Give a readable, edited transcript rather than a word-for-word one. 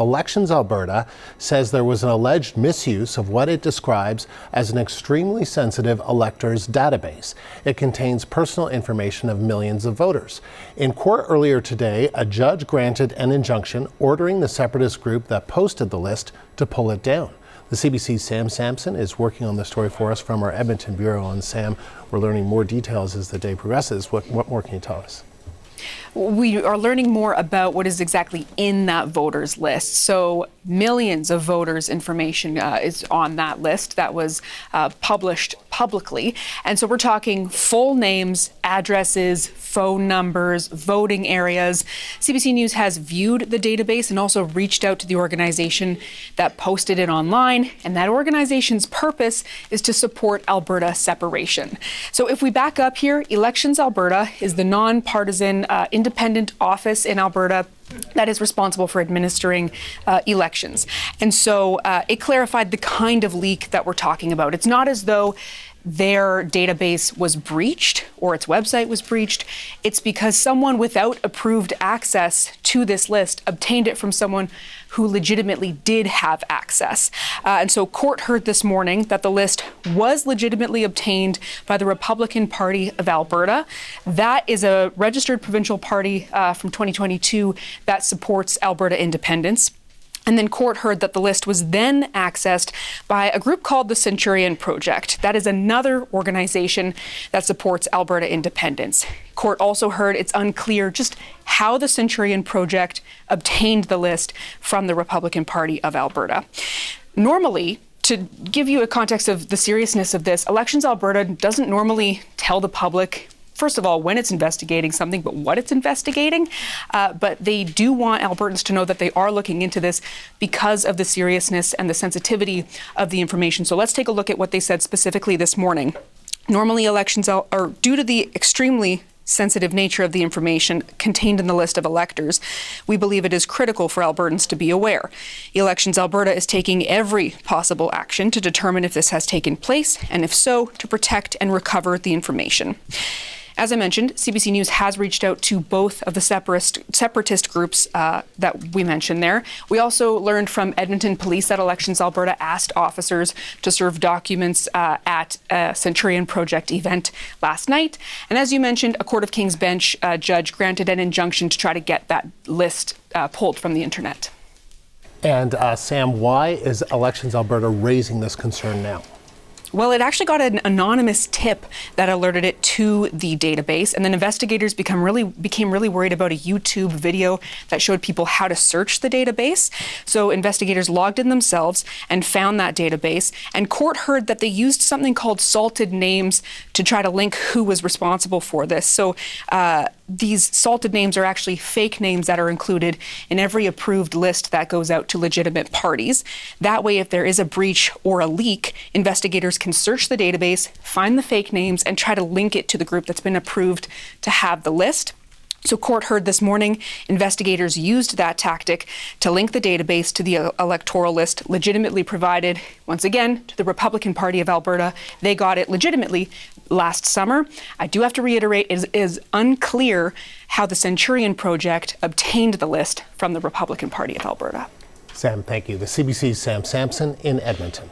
Elections Alberta says there was an alleged misuse of what it describes as an extremely sensitive electors database. It contains personal information of millions of voters. In court earlier today, a judge granted an injunction ordering the separatist group that posted the list to pull it down. The CBC's Sam Sampson is working on the story for us from our Edmonton bureau. And Sam, we're learning more details as the day progresses. What more can you tell us? We are learning more about what is exactly in that voters list. So millions of voters' information is on that list that was published publicly. And so we're talking full names, addresses, phone numbers, voting areas. CBC News has viewed the database and also reached out to the organization that posted it online. And that organization's purpose is to support Alberta separation. So if we back up here, Elections Alberta is the nonpartisan independent office in Alberta that is responsible for administering elections. And so it clarified the kind of leak that we're talking about. It's not as though their database was breached or its website was breached. It's because someone without approved access to this list obtained it from someone who legitimately did have access. And so court heard this morning that the list was legitimately obtained by the Republican Party of Alberta. That is a registered provincial party from 2022 that supports Alberta independence. And then court heard that the list was then accessed by a group called the Centurion Project. That is another organization that supports Alberta independence. Court also heard it's unclear just how the Centurion Project obtained the list from the Republican Party of Alberta. Normally, to give you a context of the seriousness of this, Elections Alberta doesn't normally tell the public, first of all, when it's investigating something, but what it's investigating. But they do want Albertans to know that they are looking into this because of the seriousness and the sensitivity of the information. So let's take a look at what they said specifically this morning. Normally, elections are due to the extremely sensitive nature of the information contained in the list of electors, we believe it is critical for Albertans to be aware. Elections Alberta is taking every possible action to determine if this has taken place, and if so, to protect and recover the information. As I mentioned, CBC News has reached out to both of the separatist groups that we mentioned there. We also learned from Edmonton Police that Elections Alberta asked officers to serve documents at a Centurion Project event last night. And as you mentioned, a Court of King's Bench judge granted an injunction to try to get that list pulled from the internet. And Sam, why is Elections Alberta raising this concern now? Well, it actually got an anonymous tip that alerted it to the database, and then investigators became really worried about a YouTube video that showed people how to search the database. So investigators logged in themselves and found that database, and court heard that they used something called salted names to try to link who was responsible for this. So these salted names are actually fake names that are included in every approved list that goes out to legitimate parties. That way, if there is a breach or a leak, investigators can search the database, find the fake names, and try to link it to the group that's been approved to have the list. So court heard this morning, investigators used that tactic to link the database to the electoral list legitimately provided, once again, to the Republican Party of Alberta. They got it legitimately last summer. I do have to reiterate, it is unclear how the Centurion Project obtained the list from the Republican Party of Alberta. Sam, thank you. The CBC's Sam Sampson in Edmonton.